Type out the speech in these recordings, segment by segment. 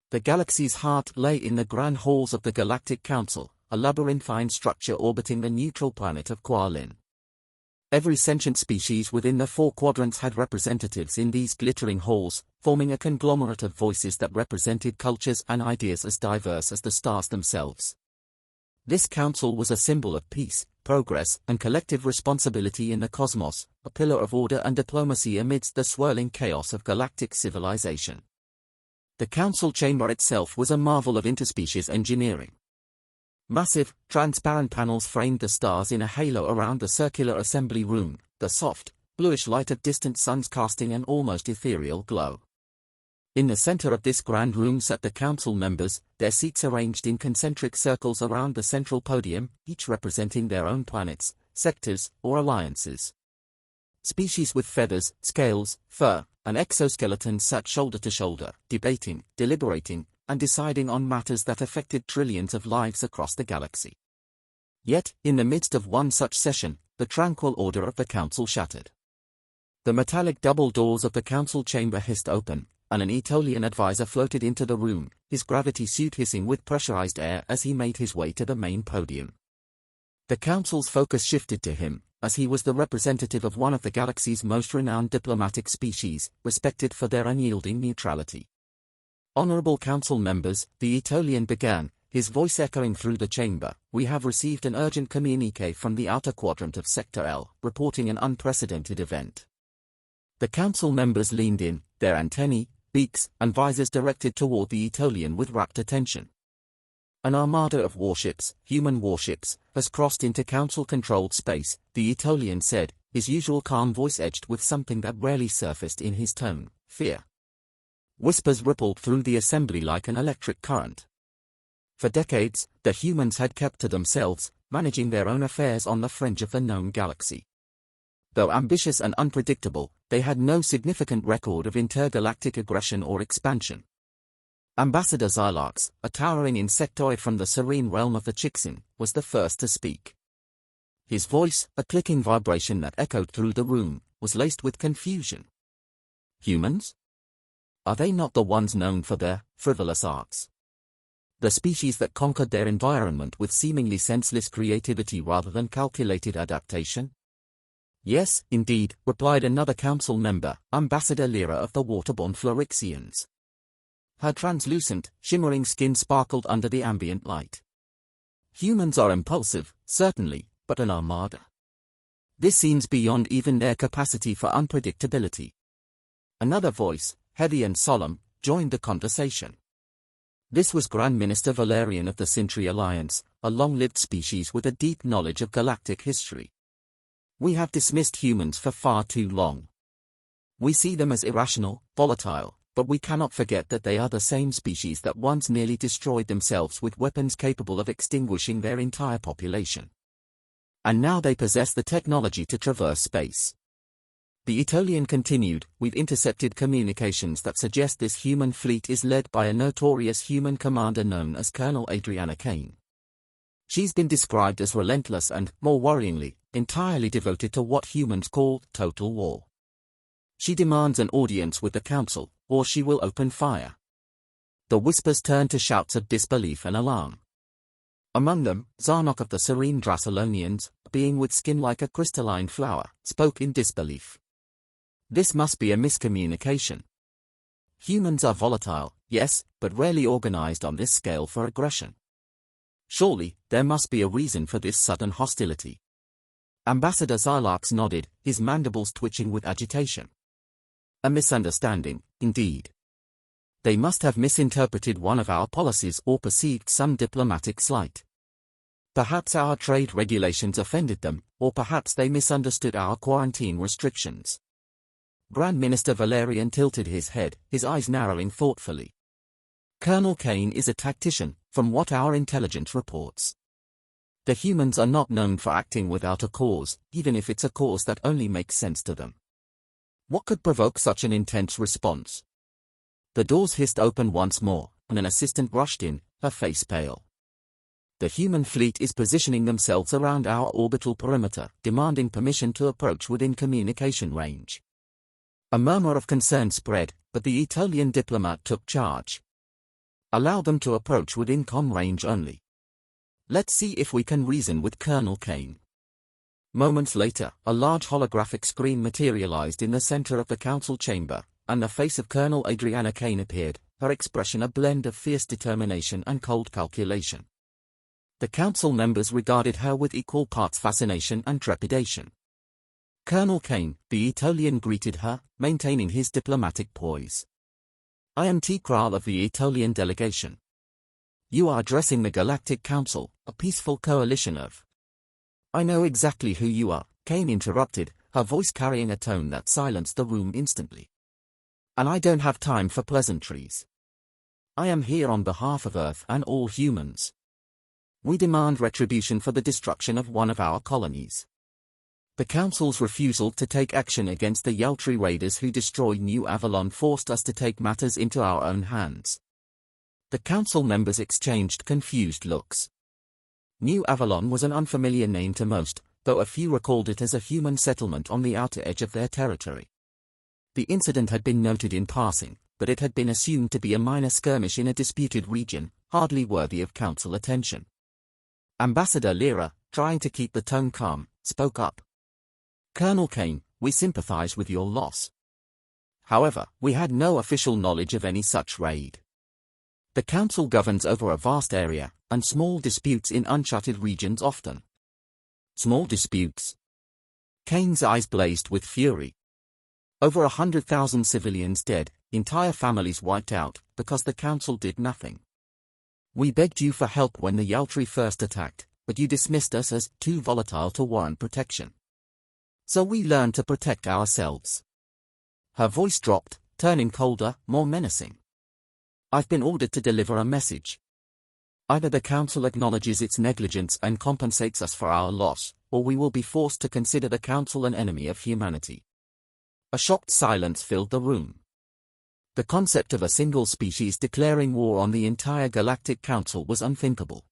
The galaxy's heart lay in the grand halls of the Galactic Council, a labyrinthine structure orbiting the neutral planet of Kualin. Every sentient species within the four quadrants had representatives in these glittering halls, forming a conglomerate of voices that represented cultures and ideas as diverse as the stars themselves. This council was a symbol of peace, progress, and collective responsibility in the cosmos, a pillar of order and diplomacy amidst the swirling chaos of galactic civilization. The council chamber itself was a marvel of interspecies engineering. Massive, transparent panels framed the stars in a halo around the circular assembly room, the soft, bluish light of distant suns casting an almost ethereal glow. In the center of this grand room sat the council members, their seats arranged in concentric circles around the central podium, each representing their own planets, sectors, or alliances. Species with feathers, scales, fur, and exoskeletons sat shoulder to shoulder, debating, deliberating, and deciding on matters that affected trillions of lives across the galaxy. Yet, in the midst of one such session, the tranquil order of the council shattered. The metallic double doors of the council chamber hissed open, and an Etolian advisor floated into the room, his gravity suit hissing with pressurized air as he made his way to the main podium. The council's focus shifted to him, as he was the representative of one of the galaxy's most renowned diplomatic species, respected for their unyielding neutrality. Honorable council members, the Etolian began, his voice echoing through the chamber, we have received an urgent communique from the outer quadrant of Sector L, reporting an unprecedented event. The council members leaned in, their antennae, beaks, and visors directed toward the Etolian with rapt attention. An armada of warships, human warships, has crossed into council-controlled space, the Etolian said, his usual calm voice edged with something that rarely surfaced in his tone, fear. Whispers rippled through the assembly like an electric current. For decades, the humans had kept to themselves, managing their own affairs on the fringe of the known galaxy. Though ambitious and unpredictable, they had no significant record of intergalactic aggression or expansion. Ambassador Xylarx, a towering insectoid from the serene realm of the Chixin, was the first to speak. His voice, a clicking vibration that echoed through the room, was laced with confusion. Humans? Are they not the ones known for their frivolous arts? The species that conquered their environment with seemingly senseless creativity rather than calculated adaptation? Yes, indeed, replied another council member, Ambassador Lyra of the waterborne Florixians. Her translucent, shimmering skin sparkled under the ambient light. Humans are impulsive, certainly, but an armada? This seems beyond even their capacity for unpredictability. Another voice, heavy and solemn, joined the conversation. This was Grand Minister Valerian of the Sintry Alliance, a long-lived species with a deep knowledge of galactic history. We have dismissed humans for far too long. We see them as irrational, volatile, but we cannot forget that they are the same species that once nearly destroyed themselves with weapons capable of extinguishing their entire population. And now they possess the technology to traverse space. The Etolian continued, we've intercepted communications that suggest this human fleet is led by a notorious human commander known as Colonel Adriana Kane. She's been described as relentless and, more worryingly, entirely devoted to what humans call total war. She demands an audience with the council, or she will open fire. The whispers turned to shouts of disbelief and alarm. Among them, Zarnok of the serene Drasalonians, a being with skin like a crystalline flower, spoke in disbelief. This must be a miscommunication. Humans are volatile, yes, but rarely organized on this scale for aggression. Surely, there must be a reason for this sudden hostility. Ambassador Xylarx nodded, his mandibles twitching with agitation. A misunderstanding, indeed. They must have misinterpreted one of our policies or perceived some diplomatic slight. Perhaps our trade regulations offended them, or perhaps they misunderstood our quarantine restrictions. Grand Minister Valerian tilted his head, his eyes narrowing thoughtfully. Colonel Kane is a tactician, from what our intelligence reports. The humans are not known for acting without a cause, even if it's a cause that only makes sense to them. What could provoke such an intense response? The doors hissed open once more, and an assistant rushed in, her face pale. The human fleet is positioning themselves around our orbital perimeter, demanding permission to approach within communication range. A murmur of concern spread, but the Etolian diplomat took charge. Allow them to approach within comm range only. Let's see if we can reason with Colonel Kane. Moments later, a large holographic screen materialized in the center of the council chamber, and the face of Colonel Adriana Kane appeared, her expression a blend of fierce determination and cold calculation. The council members regarded her with equal parts fascination and trepidation. Colonel Kane, the Aetolian, greeted her, maintaining his diplomatic poise. "I am T-Kral of the Aetolian delegation. You are addressing the Galactic Council, a peaceful coalition of—" "I know exactly who you are," Kane interrupted, her voice carrying a tone that silenced the room instantly. "And I don't have time for pleasantries. I am here on behalf of Earth and all humans. We demand retribution for the destruction of one of our colonies. The Council's refusal to take action against the Yaltri raiders who destroyed New Avalon forced us to take matters into our own hands." The Council members exchanged confused looks. New Avalon was an unfamiliar name to most, though a few recalled it as a human settlement on the outer edge of their territory. The incident had been noted in passing, but it had been assumed to be a minor skirmish in a disputed region, hardly worthy of Council attention. Ambassador Lyra, trying to keep the tone calm, spoke up. "Colonel Kane, we sympathize with your loss. However, we had no official knowledge of any such raid. The Council governs over a vast area, and small disputes in uncharted regions often." "Small disputes?" Kane's eyes blazed with fury. "Over 100,000 civilians dead, entire families wiped out, because the Council did nothing. We begged you for help when the Yaltri first attacked, but you dismissed us as too volatile to warrant protection. So we learned to protect ourselves." Her voice dropped, turning colder, more menacing. "I've been ordered to deliver a message. Either the Council acknowledges its negligence and compensates us for our loss, or we will be forced to consider the Council an enemy of humanity." A shocked silence filled the room. The concept of a single species declaring war on the entire Galactic Council was unthinkable.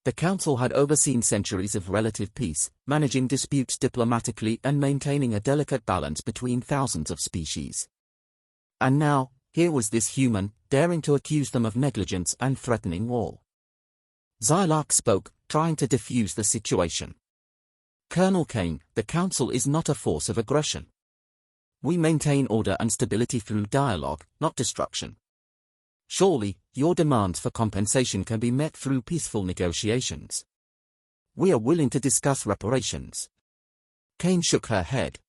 The Council had overseen centuries of relative peace, managing disputes diplomatically and maintaining a delicate balance between thousands of species. And now, here was this human, daring to accuse them of negligence and threatening war. Xylark spoke, trying to defuse the situation. "Colonel Kane, the Council is not a force of aggression. We maintain order and stability through dialogue, not destruction. Surely, your demands for compensation can be met through peaceful negotiations. We are willing to discuss reparations." Kane shook her head.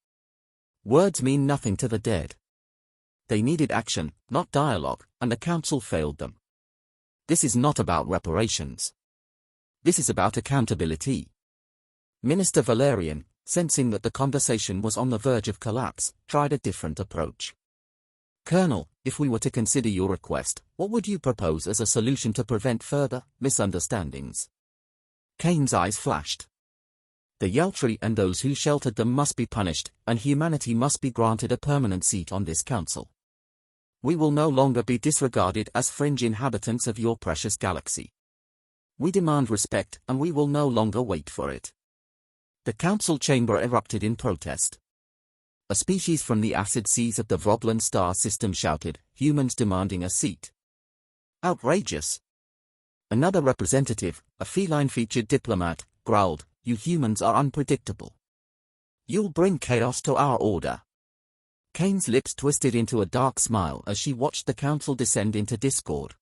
"Words mean nothing to the dead. They needed action, not dialogue, and the Council failed them. This is not about reparations. This is about accountability." Minister Valerian, sensing that the conversation was on the verge of collapse, tried a different approach. "Colonel, if we were to consider your request, what would you propose as a solution to prevent further misunderstandings?" Kane's eyes flashed. "The Yaltri and those who sheltered them must be punished, and humanity must be granted a permanent seat on this council. We will no longer be disregarded as fringe inhabitants of your precious galaxy. We demand respect, and we will no longer wait for it." The council chamber erupted in protest. A species from the acid seas of the Vroblan star system shouted, "Humans demanding a seat. Outrageous." Another representative, a feline-featured diplomat, growled, "You humans are unpredictable. You'll bring chaos to our order." Kane's lips twisted into a dark smile as she watched the council descend into discord.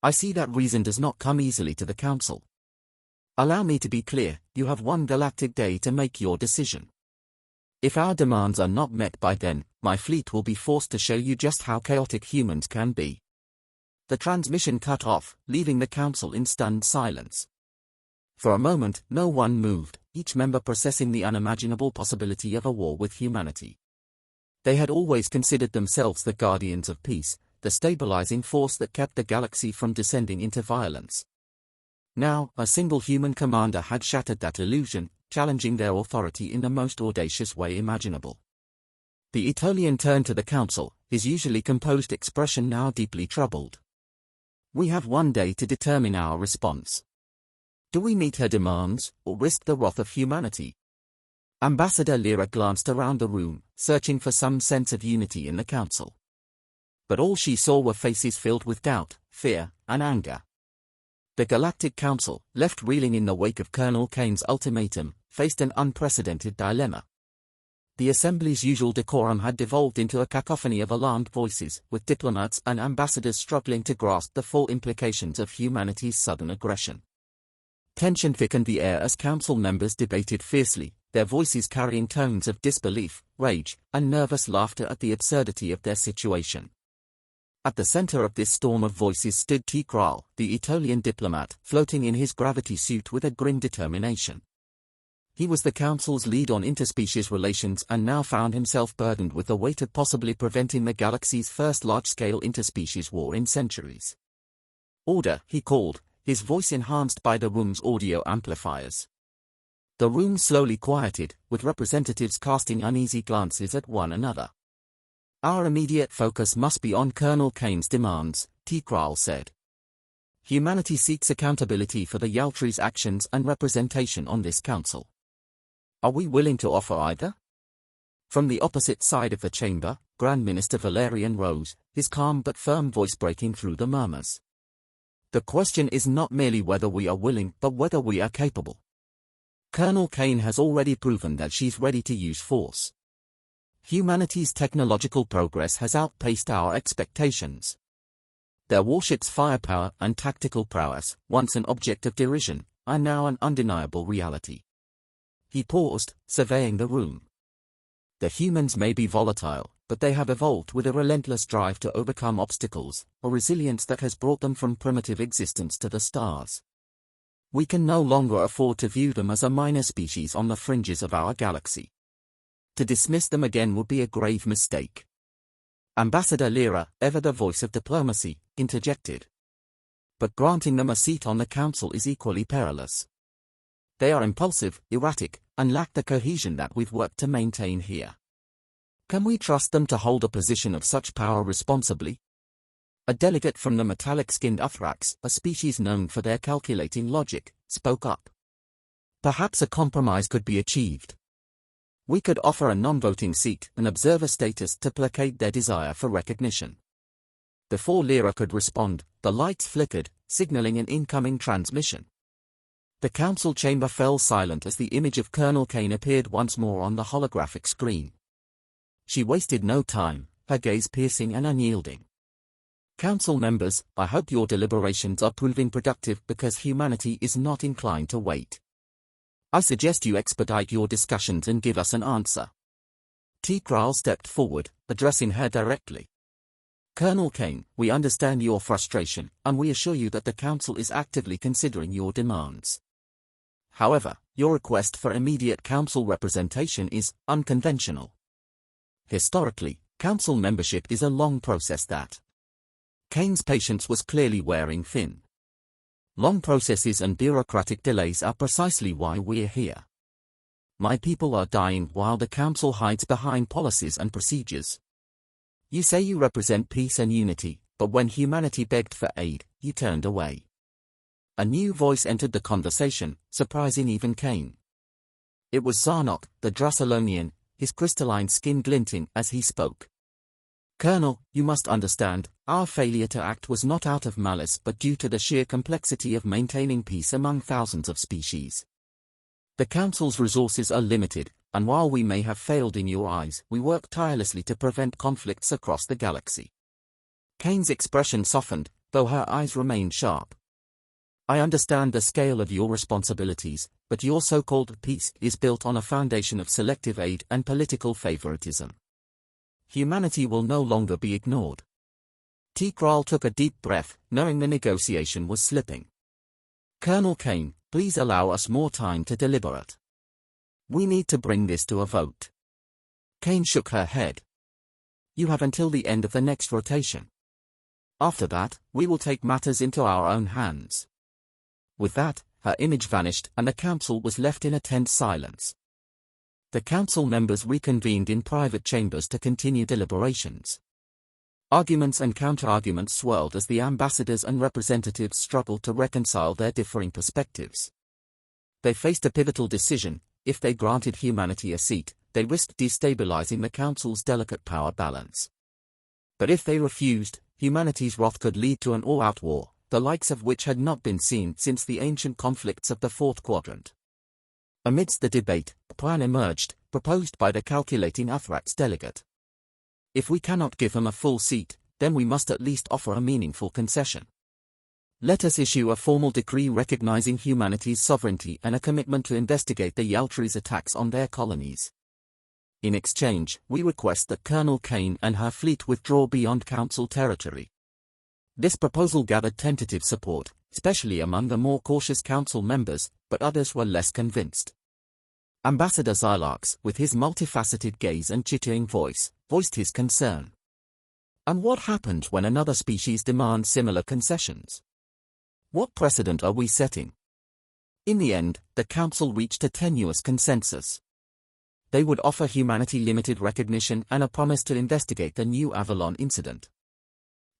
"I see that reason does not come easily to the council. Allow me to be clear, you have one galactic day to make your decision. If our demands are not met by then, my fleet will be forced to show you just how chaotic humans can be." The transmission cut off, leaving the council in stunned silence. For a moment, no one moved, each member processing the unimaginable possibility of a war with humanity. They had always considered themselves the guardians of peace, the stabilizing force that kept the galaxy from descending into violence. Now, a single human commander had shattered that illusion, challenging their authority in the most audacious way imaginable. The Aetolian turned to the council, his usually composed expression now deeply troubled. "We have one day to determine our response. Do we meet her demands, or risk the wrath of humanity?" Ambassador Lyra glanced around the room, searching for some sense of unity in the council. But all she saw were faces filled with doubt, fear, and anger. The Galactic Council, left reeling in the wake of Colonel Kane's ultimatum, faced an unprecedented dilemma. The Assembly's usual decorum had devolved into a cacophony of alarmed voices, with diplomats and ambassadors struggling to grasp the full implications of humanity's sudden aggression. Tension thickened the air as council members debated fiercely, their voices carrying tones of disbelief, rage, and nervous laughter at the absurdity of their situation. At the center of this storm of voices stood Tikral, the Etolian diplomat, floating in his gravity suit with a grim determination. He was the Council's lead on interspecies relations and now found himself burdened with the weight of possibly preventing the galaxy's first large-scale interspecies war in centuries. "Order," he called, his voice enhanced by the room's audio amplifiers. The room slowly quieted, with representatives casting uneasy glances at one another. "Our immediate focus must be on Colonel Kane's demands," Tikral said. "Humanity seeks accountability for the Yaltri's actions and representation on this council. Are we willing to offer either?" From the opposite side of the chamber, Grand Minister Valerian rose, his calm but firm voice breaking through the murmurs. "The question is not merely whether we are willing, but whether we are capable. Colonel Kane has already proven that she's ready to use force. Humanity's technological progress has outpaced our expectations. Their warships' firepower and tactical prowess, once an object of derision, are now an undeniable reality." He paused, surveying the room. "The humans may be volatile, but they have evolved with a relentless drive to overcome obstacles, a resilience that has brought them from primitive existence to the stars. We can no longer afford to view them as a minor species on the fringes of our galaxy. To dismiss them again would be a grave mistake." Ambassador Lyra, ever the voice of diplomacy, interjected. "But granting them a seat on the council is equally perilous. They are impulsive, erratic, and lack the cohesion that we've worked to maintain here. Can we trust them to hold a position of such power responsibly?" A delegate from the metallic-skinned Uthrax, a species known for their calculating logic, spoke up. "Perhaps a compromise could be achieved. We could offer a non-voting seat, an observer status to placate their desire for recognition." Before Lyra could respond, the lights flickered, signaling an incoming transmission. The council chamber fell silent as the image of Colonel Kane appeared once more on the holographic screen. She wasted no time, her gaze piercing and unyielding. "Council members, I hope your deliberations are proving productive because humanity is not inclined to wait. I suggest you expedite your discussions and give us an answer." Tikral stepped forward, addressing her directly. "Colonel Kane, we understand your frustration, and we assure you that the Council is actively considering your demands. However, your request for immediate Council representation is unconventional. Historically, Council membership is a long process that..." Kane's patience was clearly wearing thin. "Long processes and bureaucratic delays are precisely why we're here. My people are dying while the Council hides behind policies and procedures. You say you represent peace and unity, but when humanity begged for aid, you turned away." A new voice entered the conversation, surprising even Kane. It was Zarnok, the Drusselonian, his crystalline skin glinting as he spoke. "Colonel, you must understand, our failure to act was not out of malice but due to the sheer complexity of maintaining peace among thousands of species. The Council's resources are limited, and while we may have failed in your eyes, we work tirelessly to prevent conflicts across the galaxy." Kane's expression softened, though her eyes remained sharp. "I understand the scale of your responsibilities, but your so-called peace is built on a foundation of selective aid and political favoritism. Humanity will no longer be ignored." Tikral took a deep breath, knowing the negotiation was slipping. "Colonel Kane, please allow us more time to deliberate. We need to bring this to a vote." Kane shook her head. "You have until the end of the next rotation. After that, we will take matters into our own hands." With that, her image vanished and the council was left in a tense silence. The council members reconvened in private chambers to continue deliberations. Arguments and counter-arguments swirled as the ambassadors and representatives struggled to reconcile their differing perspectives. They faced a pivotal decision: if they granted humanity a seat, they risked destabilizing the council's delicate power balance. But if they refused, humanity's wrath could lead to an all-out war, the likes of which had not been seen since the ancient conflicts of the Fourth Quadrant. Amidst the debate, a plan emerged, proposed by the calculating Athrax delegate. If we cannot give him a full seat, then we must at least offer a meaningful concession. Let us issue a formal decree recognizing humanity's sovereignty and a commitment to investigate the Yaltri's attacks on their colonies. In exchange, we request that Colonel Kane and her fleet withdraw beyond Council territory. This proposal gathered tentative support, especially among the more cautious Council members, but others were less convinced. Ambassador Xylarx, with his multifaceted gaze and chittering voice, voiced his concern. And what happens when another species demands similar concessions? What precedent are we setting? In the end, the Council reached a tenuous consensus. They would offer humanity limited recognition and a promise to investigate the new Avalon incident.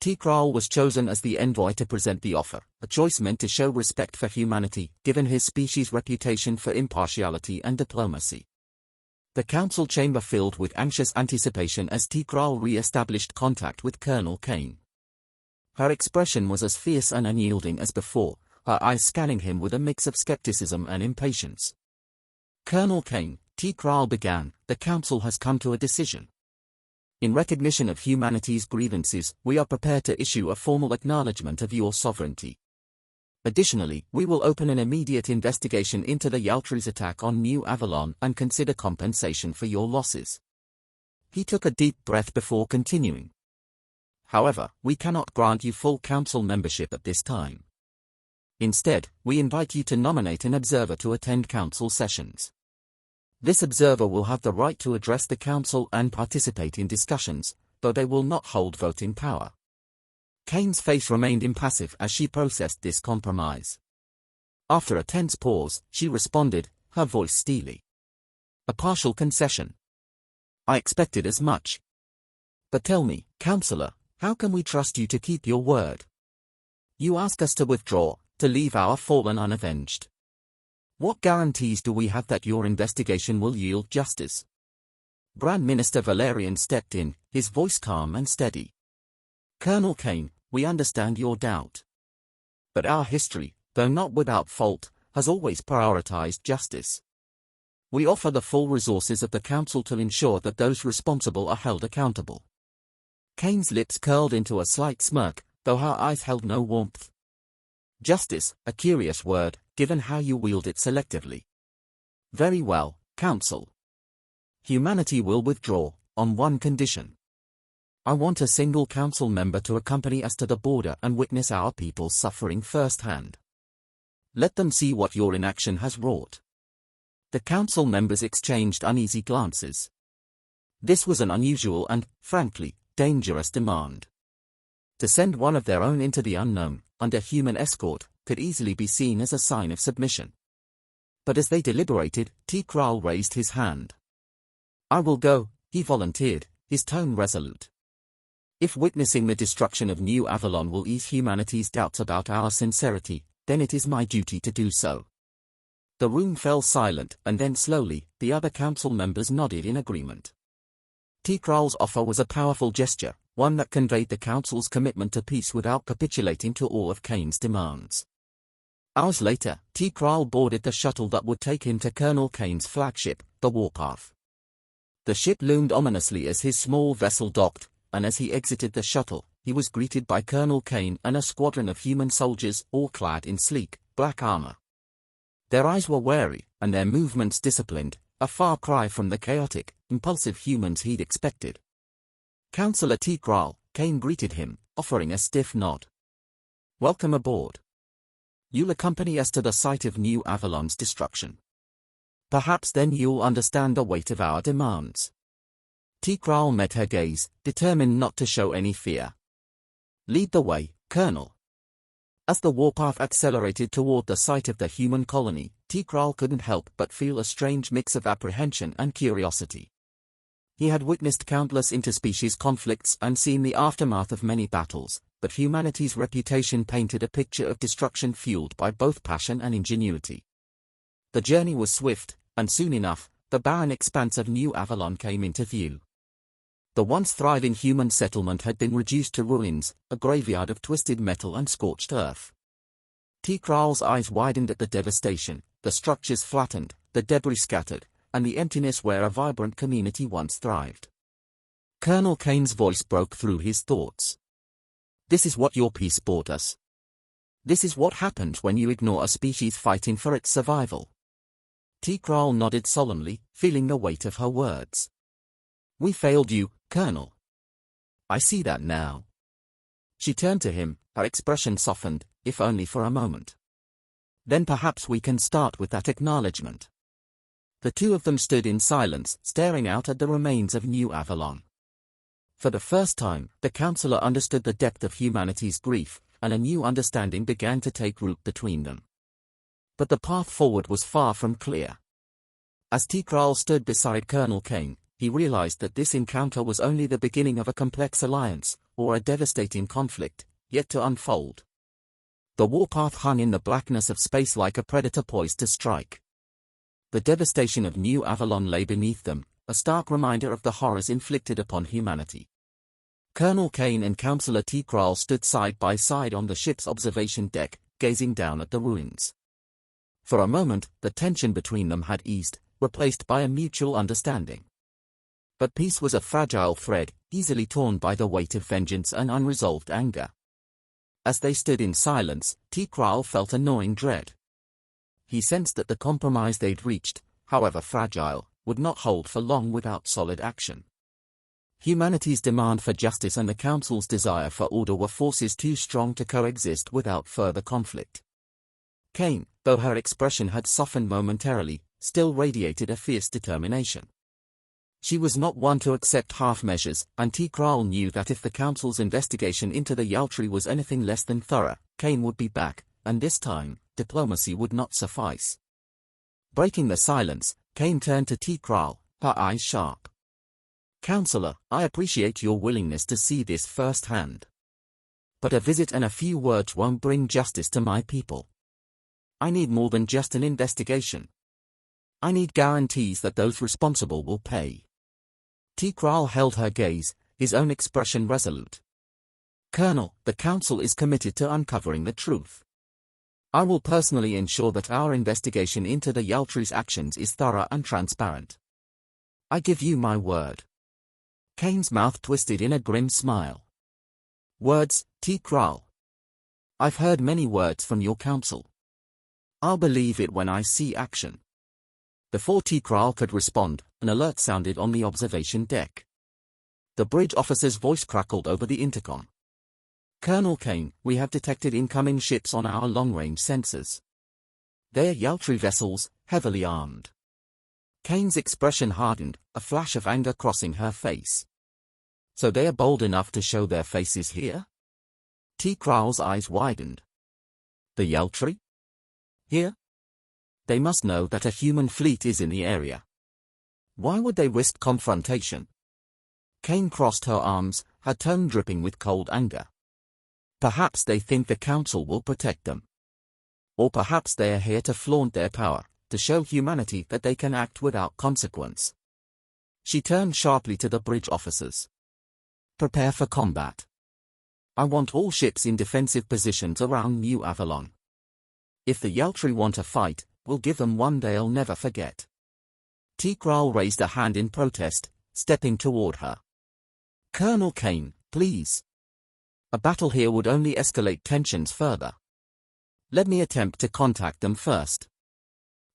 Tikral was chosen as the envoy to present the offer, a choice meant to show respect for humanity, given his species' reputation for impartiality and diplomacy. The council chamber filled with anxious anticipation as Tikral re-established contact with Colonel Kane. Her expression was as fierce and unyielding as before, her eyes scanning him with a mix of skepticism and impatience. Colonel Kane, Tikral began, the council has come to a decision. In recognition of humanity's grievances, we are prepared to issue a formal acknowledgement of your sovereignty. Additionally, we will open an immediate investigation into the Yaltri's attack on New Avalon and consider compensation for your losses. He took a deep breath before continuing. However, we cannot grant you full council membership at this time. Instead, we invite you to nominate an observer to attend council sessions. This observer will have the right to address the council and participate in discussions, though they will not hold voting power. Kane's face remained impassive as she processed this compromise. After a tense pause, she responded, her voice steely. A partial concession. I expected as much. But tell me, Counselor, how can we trust you to keep your word? You ask us to withdraw, to leave our fallen unavenged. What guarantees do we have that your investigation will yield justice? Grand Minister Valerian stepped in, his voice calm and steady. Colonel Kane, we understand your doubt. But our history, though not without fault, has always prioritized justice. We offer the full resources of the Council to ensure that those responsible are held accountable. Kane's lips curled into a slight smirk, though her eyes held no warmth. Justice, a curious word, given how you wield it selectively. Very well, Council. Humanity will withdraw, on one condition. I want a single council member to accompany us to the border and witness our people's suffering firsthand. Let them see what your inaction has wrought. The council members exchanged uneasy glances. This was an unusual and, frankly, dangerous demand. To send one of their own into the unknown, under human escort, could easily be seen as a sign of submission. But as they deliberated, Tikral raised his hand. I will go, he volunteered, his tone resolute. If witnessing the destruction of New Avalon will ease humanity's doubts about our sincerity, then it is my duty to do so. The room fell silent, and then slowly, the other council members nodded in agreement. Tikral's offer was a powerful gesture, one that conveyed the council's commitment to peace without capitulating to all of Kane's demands. Hours later, Tikral boarded the shuttle that would take him to Colonel Kane's flagship, the Warpath. The ship loomed ominously as his small vessel docked, and as he exited the shuttle, he was greeted by Colonel Kane and a squadron of human soldiers, all clad in sleek, black armor. Their eyes were wary, and their movements disciplined, a far cry from the chaotic, impulsive humans he'd expected. Councillor Tikral, Kane greeted him, offering a stiff nod. Welcome aboard. You'll accompany us to the site of New Avalon's destruction. Perhaps then you'll understand the weight of our demands. Tikral met her gaze, determined not to show any fear. Lead the way, Colonel. As the warpath accelerated toward the site of the human colony, Tikral couldn't help but feel a strange mix of apprehension and curiosity. He had witnessed countless interspecies conflicts and seen the aftermath of many battles, but humanity's reputation painted a picture of destruction fueled by both passion and ingenuity. The journey was swift, and soon enough, the barren expanse of New Avalon came into view. The once thriving human settlement had been reduced to ruins, a graveyard of twisted metal and scorched earth. Tikral's eyes widened at the devastation, the structures flattened, the debris scattered, and the emptiness where a vibrant community once thrived. Colonel Kane's voice broke through his thoughts. This is what your peace brought us. This is what happens when you ignore a species fighting for its survival. Tikral nodded solemnly, feeling the weight of her words. We failed you, Colonel. I see that now. She turned to him, her expression softened, if only for a moment. Then perhaps we can start with that acknowledgement. The two of them stood in silence, staring out at the remains of New Avalon. For the first time, the counselor understood the depth of humanity's grief, and a new understanding began to take root between them. But the path forward was far from clear. As Tikral stood beside Colonel Kane, he realized that this encounter was only the beginning of a complex alliance, or a devastating conflict, yet to unfold. The warpath hung in the blackness of space like a predator poised to strike. The devastation of New Avalon lay beneath them, a stark reminder of the horrors inflicted upon humanity. Colonel Kane and Counselor Tikral stood side by side on the ship's observation deck, gazing down at the ruins. For a moment, the tension between them had eased, replaced by a mutual understanding. But peace was a fragile thread, easily torn by the weight of vengeance and unresolved anger. As they stood in silence, Tikral felt a gnawing dread. He sensed that the compromise they'd reached, however fragile, would not hold for long without solid action. Humanity's demand for justice and the Council's desire for order were forces too strong to coexist without further conflict. Kane, though her expression had softened momentarily, still radiated a fierce determination. She was not one to accept half measures, and Tikral knew that if the Council's investigation into the Yaltri was anything less than thorough, Kane would be back, and this time, diplomacy would not suffice. Breaking the silence, Kane turned to Tikral, her eyes sharp. Counselor, I appreciate your willingness to see this firsthand. But a visit and a few words won't bring justice to my people. I need more than just an investigation. I need guarantees that those responsible will pay. Tikral held her gaze, his own expression resolute. Colonel, the Council is committed to uncovering the truth. I will personally ensure that our investigation into the Yaltri's actions is thorough and transparent. I give you my word. Kane's mouth twisted in a grim smile. Words, Tikral. I've heard many words from your counsel. I'll believe it when I see action. Before Tikral could respond, an alert sounded on the observation deck. The bridge officer's voice crackled over the intercom. Colonel Kane, we have detected incoming ships on our long-range sensors. They're Yaltri vessels, heavily armed. Kane's expression hardened, a flash of anger crossing her face. So they are bold enough to show their faces here? Tikral's eyes widened. The Yaltri? Here? They must know that a human fleet is in the area. Why would they risk confrontation? Kane crossed her arms, her tone dripping with cold anger. Perhaps they think the Council will protect them. Or perhaps they are here to flaunt their power, to show humanity that they can act without consequence. She turned sharply to the bridge officers. Prepare for combat. I want all ships in defensive positions around New Avalon. If the Yaltri want a fight, we'll give them one they'll never forget. Tikral raised a hand in protest, stepping toward her. Colonel Kane, please. A battle here would only escalate tensions further. Let me attempt to contact them first.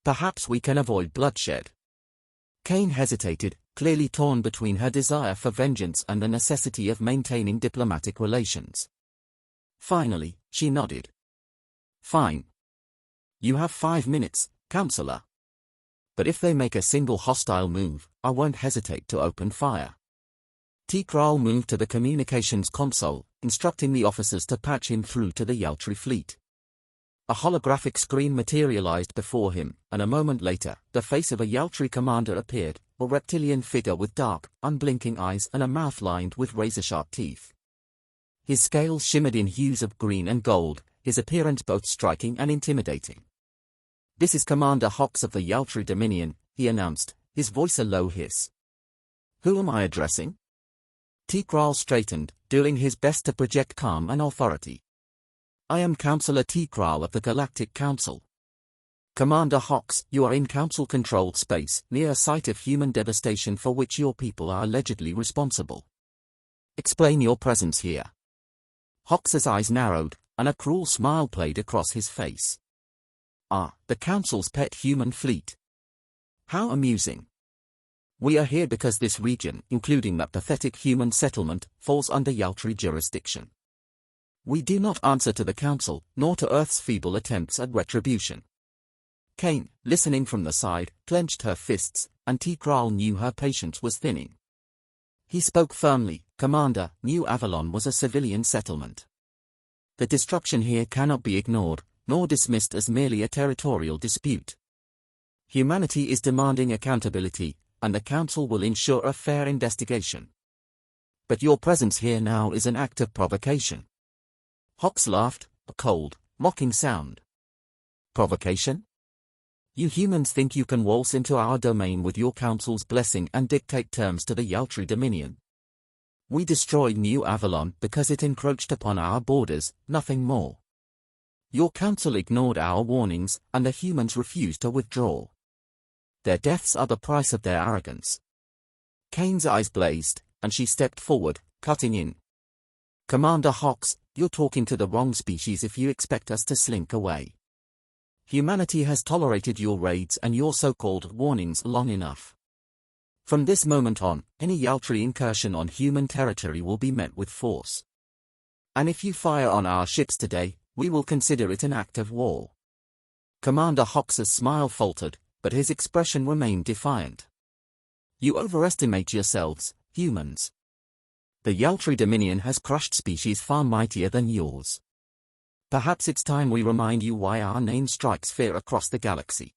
Perhaps we can avoid bloodshed. Kane hesitated, clearly torn between her desire for vengeance and the necessity of maintaining diplomatic relations. Finally, she nodded. Fine. You have 5 minutes, Counselor. But if they make a single hostile move, I won't hesitate to open fire. Tikral moved to the communications console, instructing the officers to patch him through to the Yaltri fleet. A holographic screen materialized before him, and a moment later, the face of a Yaltri commander appeared, a reptilian figure with dark, unblinking eyes and a mouth lined with razor-sharp teeth. His scales shimmered in hues of green and gold, his appearance both striking and intimidating. This is Commander Hox of the Yaltri Dominion, he announced, his voice a low hiss. Who am I addressing? Tikral straightened, doing his best to project calm and authority. I am Counselor Tikral of the Galactic Council. Commander Hawks, you are in Council-controlled space, near a site of human devastation for which your people are allegedly responsible. Explain your presence here. Hawks's eyes narrowed, and a cruel smile played across his face. Ah, the Council's pet human fleet. How amusing. We are here because this region, including that pathetic human settlement, falls under Yaltri jurisdiction. We do not answer to the Council, nor to Earth's feeble attempts at retribution. Kane, listening from the side, clenched her fists, and Tikral knew her patience was thinning. He spoke firmly, Commander, New Avalon was a civilian settlement. The destruction here cannot be ignored, nor dismissed as merely a territorial dispute. Humanity is demanding accountability, and the Council will ensure a fair investigation. But your presence here now is an act of provocation. Hawks laughed, a cold, mocking sound. Provocation? You humans think you can waltz into our domain with your Council's blessing and dictate terms to the Yaltri Dominion. We destroyed New Avalon because it encroached upon our borders, nothing more. Your Council ignored our warnings, and the humans refused to withdraw. Their deaths are the price of their arrogance. Kane's eyes blazed, and she stepped forward, cutting in. Commander Hawks, you're talking to the wrong species if you expect us to slink away. Humanity has tolerated your raids and your so-called warnings long enough. From this moment on, any Yaltri incursion on human territory will be met with force. And if you fire on our ships today, we will consider it an act of war. Commander Hawks's smile faltered, but his expression remained defiant. You overestimate yourselves, humans. The Yaltri Dominion has crushed species far mightier than yours. Perhaps it's time we remind you why our name strikes fear across the galaxy.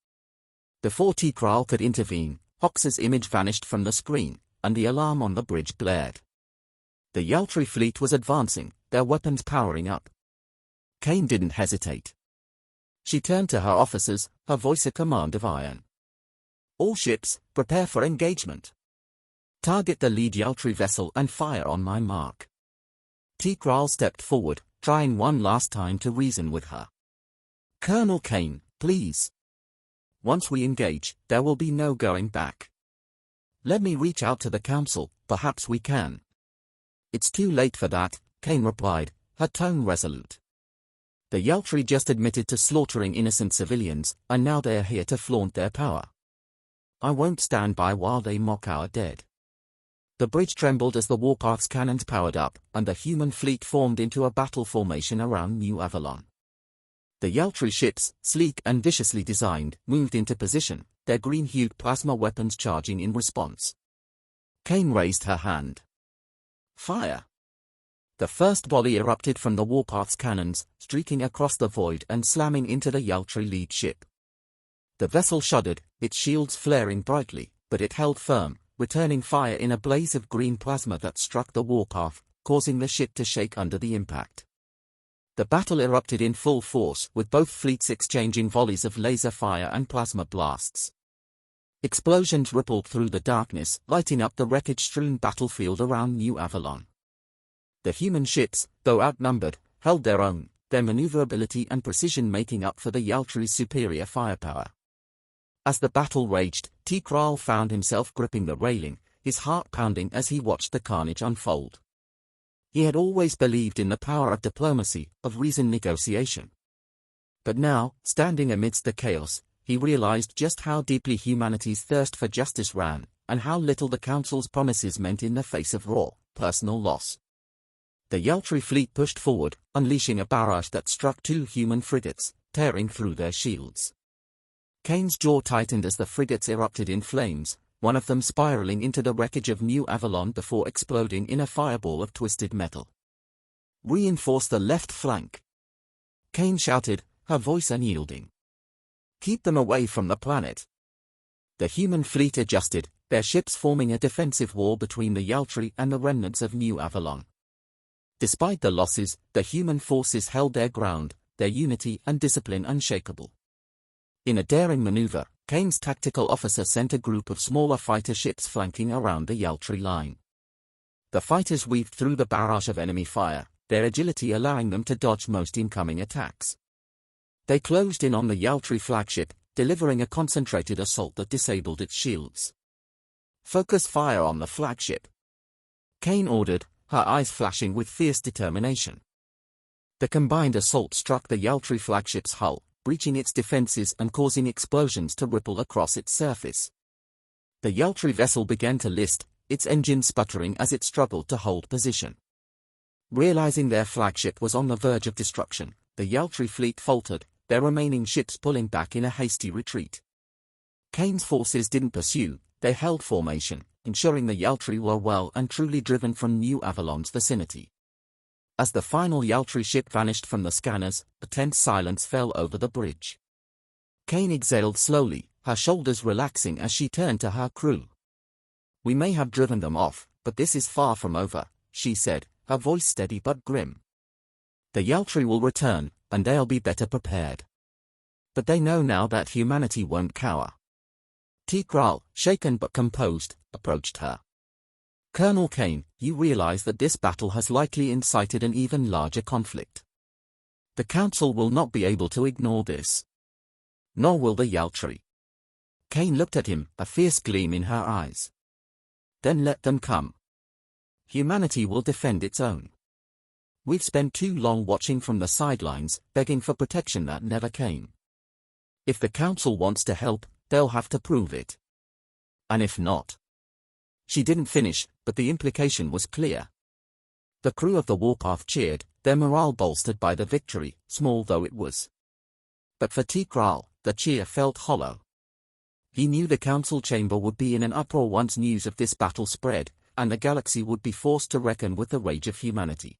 Before Tikral could intervene, Hawks's image vanished from the screen, and the alarm on the bridge blared. The Yaltri fleet was advancing, their weapons powering up. Kane didn't hesitate. She turned to her officers, her voice a command of iron. All ships, prepare for engagement. Target the lead Yaltri vessel and fire on my mark. Tikral stepped forward, trying one last time to reason with her. Colonel Kane, please. Once we engage, there will be no going back. Let me reach out to the Council, perhaps we can. It's too late for that, Kane replied, her tone resolute. The Yaltri just admitted to slaughtering innocent civilians, and now they are here to flaunt their power. I won't stand by while they mock our dead. The bridge trembled as the warpath's cannons powered up, and the human fleet formed into a battle formation around New Avalon. The Yaltri ships, sleek and viciously designed, moved into position, their green-hued plasma weapons charging in response. Kane raised her hand. Fire! The first volley erupted from the warpath's cannons, streaking across the void and slamming into the Yaltri lead ship. The vessel shuddered, its shields flaring brightly, but it held firm, returning fire in a blaze of green plasma that struck the warpath, causing the ship to shake under the impact. The battle erupted in full force, with both fleets exchanging volleys of laser fire and plasma blasts. Explosions rippled through the darkness, lighting up the wreckage-strewn battlefield around New Avalon. The human ships, though outnumbered, held their own, their maneuverability and precision making up for the Yaltri's superior firepower. As the battle raged, Tikral found himself gripping the railing, his heart pounding as he watched the carnage unfold. He had always believed in the power of diplomacy, of reasoned negotiation. But now, standing amidst the chaos, he realized just how deeply humanity's thirst for justice ran, and how little the Council's promises meant in the face of raw, personal loss. The Yaltri fleet pushed forward, unleashing a barrage that struck two human frigates, tearing through their shields. Kane's jaw tightened as the frigates erupted in flames, one of them spiraling into the wreckage of New Avalon before exploding in a fireball of twisted metal. Reinforce the left flank! Kane shouted, her voice unyielding. Keep them away from the planet. The human fleet adjusted, their ships forming a defensive wall between the Yaltri and the remnants of New Avalon. Despite the losses, the human forces held their ground, their unity and discipline unshakable. In a daring maneuver, Kane's tactical officer sent a group of smaller fighter ships flanking around the Yaltri line. The fighters weaved through the barrage of enemy fire, their agility allowing them to dodge most incoming attacks. They closed in on the Yaltri flagship, delivering a concentrated assault that disabled its shields. "Focus fire on the flagship," Kane ordered, her eyes flashing with fierce determination. The combined assault struck the Yaltri flagship's hull, breaching its defenses and causing explosions to ripple across its surface. The Yaltri vessel began to list, its engine sputtering as it struggled to hold position. Realizing their flagship was on the verge of destruction, the Yaltri fleet faltered, their remaining ships pulling back in a hasty retreat. Kane's forces didn't pursue, they held formation, ensuring the Yaltri were well and truly driven from New Avalon's vicinity. As the final Yaltri ship vanished from the scanners, a tense silence fell over the bridge. Kane exhaled slowly, her shoulders relaxing as she turned to her crew. "We may have driven them off, but this is far from over," she said, her voice steady but grim. "The Yaltri will return, and they'll be better prepared. But they know now that humanity won't cower." Tikral, shaken but composed, approached her. "Colonel Kane, you realize that this battle has likely incited an even larger conflict. The Council will not be able to ignore this. Nor will the Yaltri." Kane looked at him, a fierce gleam in her eyes. "Then let them come. Humanity will defend its own. We've spent too long watching from the sidelines, begging for protection that never came. If the Council wants to help, they'll have to prove it. And if not..." She didn't finish, but the implication was clear. The crew of the warpath cheered, their morale bolstered by the victory, small though it was. But for Tikral, the cheer felt hollow. He knew the council chamber would be in an uproar once news of this battle spread, and the galaxy would be forced to reckon with the rage of humanity.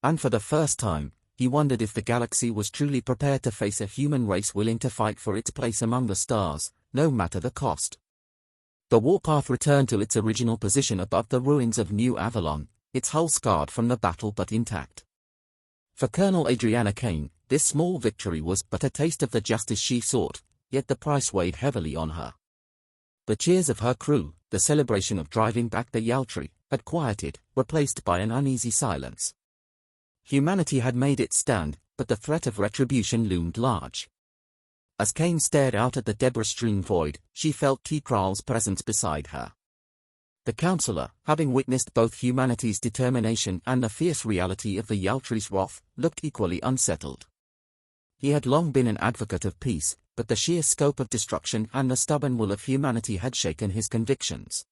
And for the first time, he wondered if the galaxy was truly prepared to face a human race willing to fight for its place among the stars, no matter the cost. The warpath returned to its original position above the ruins of New Avalon, its hull scarred from the battle but intact. For Colonel Adriana Kane, this small victory was but a taste of the justice she sought, yet the price weighed heavily on her. The cheers of her crew, the celebration of driving back the Yaltri, had quieted, replaced by an uneasy silence. Humanity had made its stand, but the threat of retribution loomed large. As Kane stared out at the debris-strewn void, she felt Tikral's presence beside her. The counselor, having witnessed both humanity's determination and the fierce reality of the Yaltri's wrath, looked equally unsettled. He had long been an advocate of peace, but the sheer scope of destruction and the stubborn will of humanity had shaken his convictions.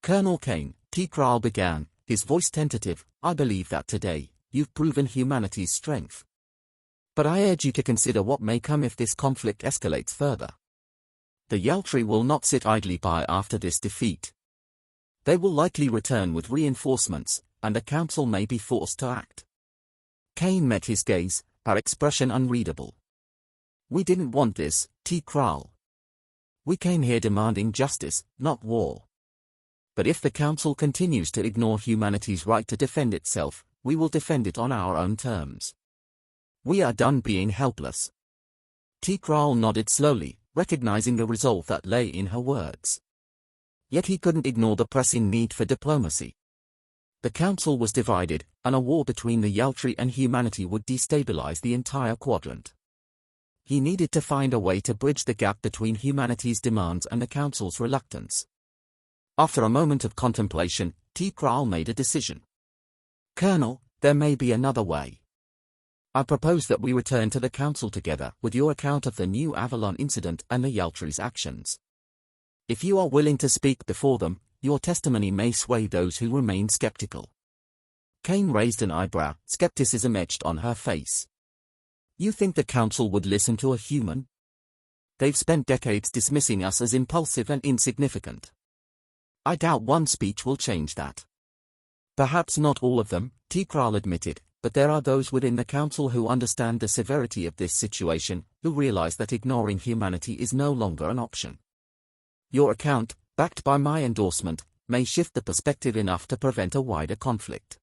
"Colonel Kane," Tikral began, his voice tentative, "I believe that today, you've proven humanity's strength. But I urge you to consider what may come if this conflict escalates further. The Yaltri will not sit idly by after this defeat. They will likely return with reinforcements, and the Council may be forced to act." Kane met his gaze, her expression unreadable. "We didn't want this, Tikral. We came here demanding justice, not war. But if the Council continues to ignore humanity's right to defend itself, we will defend it on our own terms. We are done being helpless." Tikral nodded slowly, recognizing the resolve that lay in her words. Yet he couldn't ignore the pressing need for diplomacy. The Council was divided, and a war between the Yaltri and humanity would destabilize the entire quadrant. He needed to find a way to bridge the gap between humanity's demands and the Council's reluctance. After a moment of contemplation, Tikral made a decision. "Colonel, there may be another way. I propose that we return to the Council together with your account of the New Avalon incident and the Yaltri's actions. If you are willing to speak before them, your testimony may sway those who remain skeptical." Kane raised an eyebrow, skepticism etched on her face. "You think the Council would listen to a human? They've spent decades dismissing us as impulsive and insignificant. I doubt one speech will change that." "Perhaps not all of them," Tikral admitted, "but there are those within the Council who understand the severity of this situation, who realize that ignoring humanity is no longer an option. Your account, backed by my endorsement, may shift the perspective enough to prevent a wider conflict.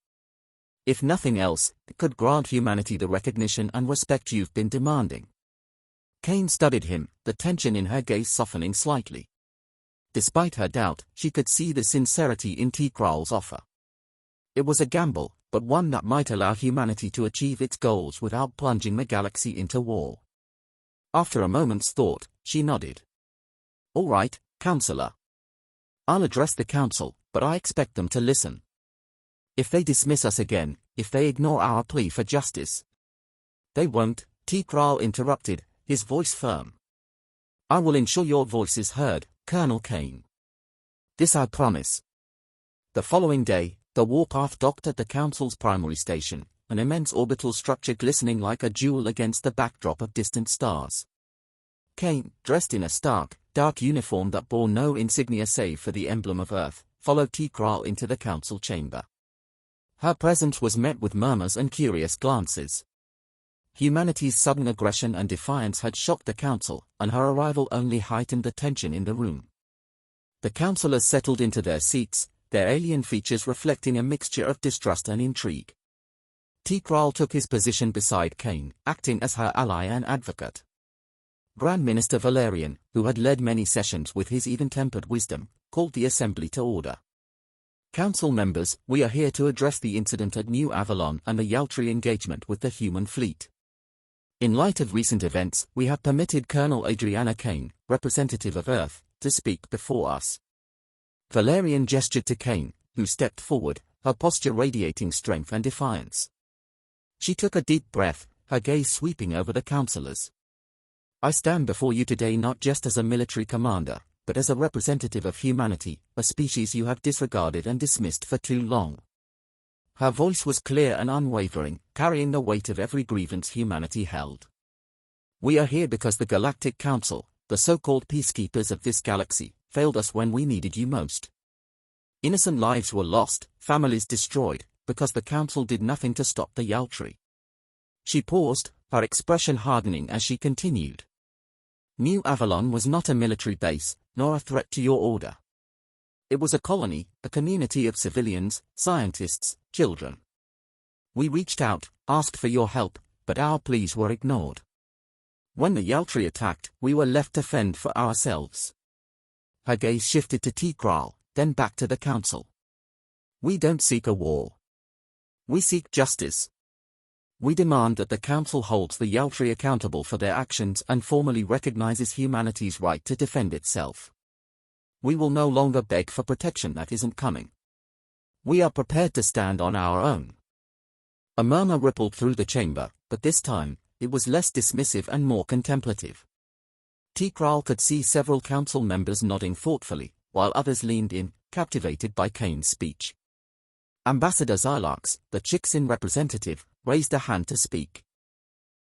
If nothing else, it could grant humanity the recognition and respect you've been demanding." Kane studied him, the tension in her gaze softening slightly. Despite her doubt, she could see the sincerity in Tikral's offer. It was a gamble, but one that might allow humanity to achieve its goals without plunging the galaxy into war. After a moment's thought, she nodded. All right, Counselor. I'll address the Council, but I expect them to listen. If they dismiss us again, if they ignore our plea for justice. They won't, Tikral interrupted, his voice firm. I will ensure your voice is heard, Colonel Kane. This I promise. The following day, the warpath docked at the Council's primary station, an immense orbital structure glistening like a jewel against the backdrop of distant stars. Kane, dressed in a stark, dark uniform that bore no insignia save for the emblem of Earth, followed Tikral into the Council chamber. Her presence was met with murmurs and curious glances. Humanity's sudden aggression and defiance had shocked the Council, and her arrival only heightened the tension in the room. The councillors settled into their seats, their alien features reflecting a mixture of distrust and intrigue. Tikral took his position beside Kane, acting as her ally and advocate. Grand Minister Valerian, who had led many sessions with his even-tempered wisdom, called the assembly to order. Council members, we are here to address the incident at New Avalon and the Yaltri engagement with the human fleet. In light of recent events, we have permitted Colonel Adriana Kane, representative of Earth, to speak before us. Valerian gestured to Kane, who stepped forward, her posture radiating strength and defiance. She took a deep breath, her gaze sweeping over the councillors. I stand before you today not just as a military commander, but as a representative of humanity, a species you have disregarded and dismissed for too long. Her voice was clear and unwavering, carrying the weight of every grievance humanity held. We are here because the Galactic Council, the so-called peacekeepers of this galaxy, failed us when we needed you most. Innocent lives were lost, families destroyed, because the Council did nothing to stop the Yaltri. She paused, her expression hardening as she continued. New Avalon was not a military base, nor a threat to your order. It was a colony, a community of civilians, scientists, children. We reached out, asked for your help, but our pleas were ignored. When the Yaltri attacked, we were left to fend for ourselves. Her gaze shifted to Tikral, then back to the Council. We don't seek a war. We seek justice. We demand that the Council holds the Yaltri accountable for their actions and formally recognizes humanity's right to defend itself. We will no longer beg for protection that isn't coming. We are prepared to stand on our own. A murmur rippled through the chamber, but this time, it was less dismissive and more contemplative. Tikral could see several council members nodding thoughtfully, while others leaned in, captivated by Kane's speech. Ambassador Xylarx, the Chixin representative, raised a hand to speak.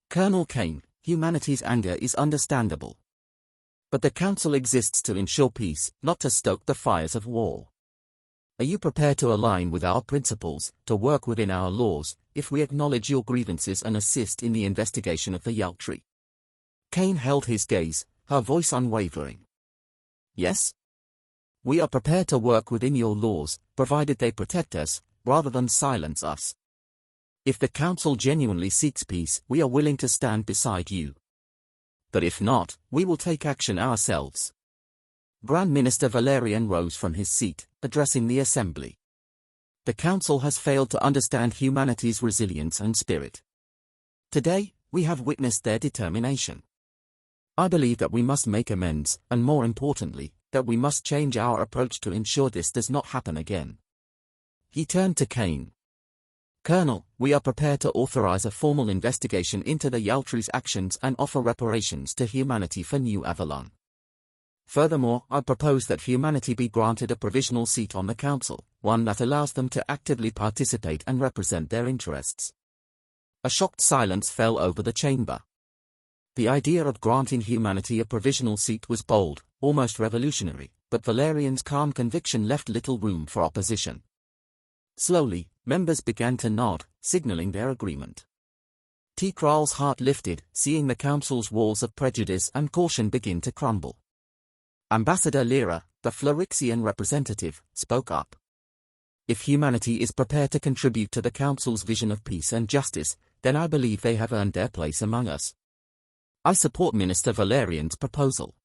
Colonel Kane, humanity's anger is understandable. But the Council exists to ensure peace, not to stoke the fires of war. Are you prepared to align with our principles, to work within our laws, if we acknowledge your grievances and assist in the investigation of the Yaltri? Kane held his gaze, her voice unwavering. Yes? We are prepared to work within your laws, provided they protect us, rather than silence us. If the Council genuinely seeks peace, we are willing to stand beside you. But if not, we will take action ourselves. Grand Minister Valerian rose from his seat, addressing the assembly. The Council has failed to understand humanity's resilience and spirit. Today, we have witnessed their determination. I believe that we must make amends, and more importantly, that we must change our approach to ensure this does not happen again. He turned to Kane. Colonel, we are prepared to authorize a formal investigation into the Yaltri's actions and offer reparations to humanity for New Avalon. Furthermore, I propose that humanity be granted a provisional seat on the Council, one that allows them to actively participate and represent their interests. A shocked silence fell over the chamber. The idea of granting humanity a provisional seat was bold, almost revolutionary, but Valerian's calm conviction left little room for opposition. Slowly, members began to nod, signaling their agreement. Tikral's heart lifted, seeing the Council's walls of prejudice and caution begin to crumble. Ambassador Lyra, the Florixian representative, spoke up. If humanity is prepared to contribute to the Council's vision of peace and justice, then I believe they have earned their place among us. I support Minister Valerian's proposal.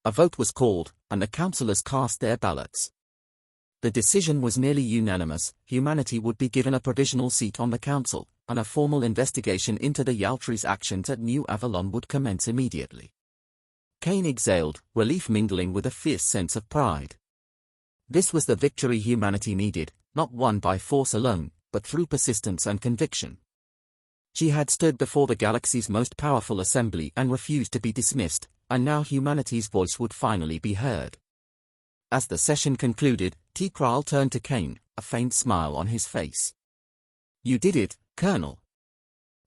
A vote was called, and the councillors cast their ballots. The decision was nearly unanimous: humanity would be given a provisional seat on the Council, and a formal investigation into the Yaltri's actions at New Avalon would commence immediately. Kane exhaled, relief mingling with a fierce sense of pride. This was the victory humanity needed, not won by force alone, but through persistence and conviction. She had stood before the galaxy's most powerful assembly and refused to be dismissed, and now humanity's voice would finally be heard. As the session concluded, Tikral turned to Kane, a faint smile on his face. "You did it, Colonel.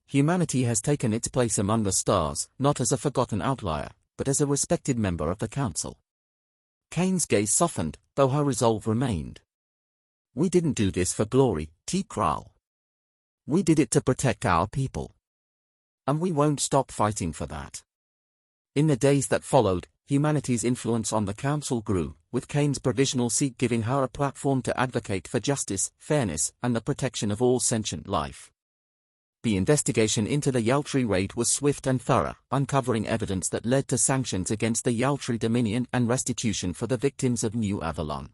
Humanity has taken its place among the stars, not as a forgotten outlier, but as a respected member of the Council." Kane's gaze softened, though her resolve remained. "We didn't do this for glory, Tikral. We did it to protect our people. And we won't stop fighting for that." In the days that followed, humanity's influence on the Council grew, with Kane's provisional seat giving her a platform to advocate for justice, fairness, and the protection of all sentient life. The investigation into the Yaltri raid was swift and thorough, uncovering evidence that led to sanctions against the Yaltri Dominion and restitution for the victims of New Avalon.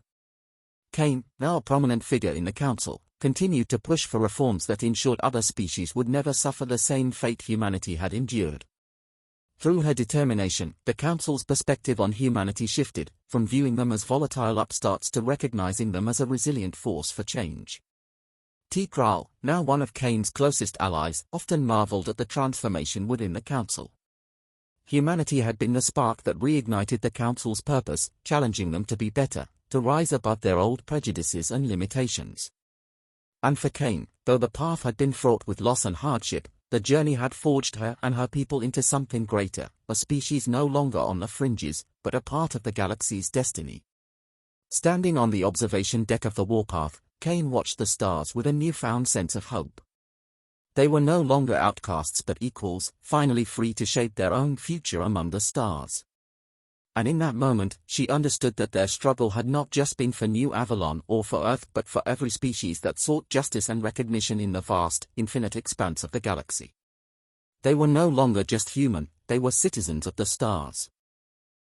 Kane, now a prominent figure in the Council, continued to push for reforms that ensured other species would never suffer the same fate humanity had endured. Through her determination, the Council's perspective on humanity shifted, from viewing them as volatile upstarts to recognizing them as a resilient force for change. Tikral, now one of Kane's closest allies, often marveled at the transformation within the Council. Humanity had been the spark that reignited the Council's purpose, challenging them to be better, to rise above their old prejudices and limitations. And for Kane, though the path had been fraught with loss and hardship, the journey had forged her and her people into something greater, a species no longer on the fringes, but a part of the galaxy's destiny. Standing on the observation deck of the warpath, Kane watched the stars with a newfound sense of hope. They were no longer outcasts but equals, finally free to shape their own future among the stars. And in that moment, she understood that their struggle had not just been for New Avalon or for Earth but for every species that sought justice and recognition in the vast, infinite expanse of the galaxy. They were no longer just human, they were citizens of the stars.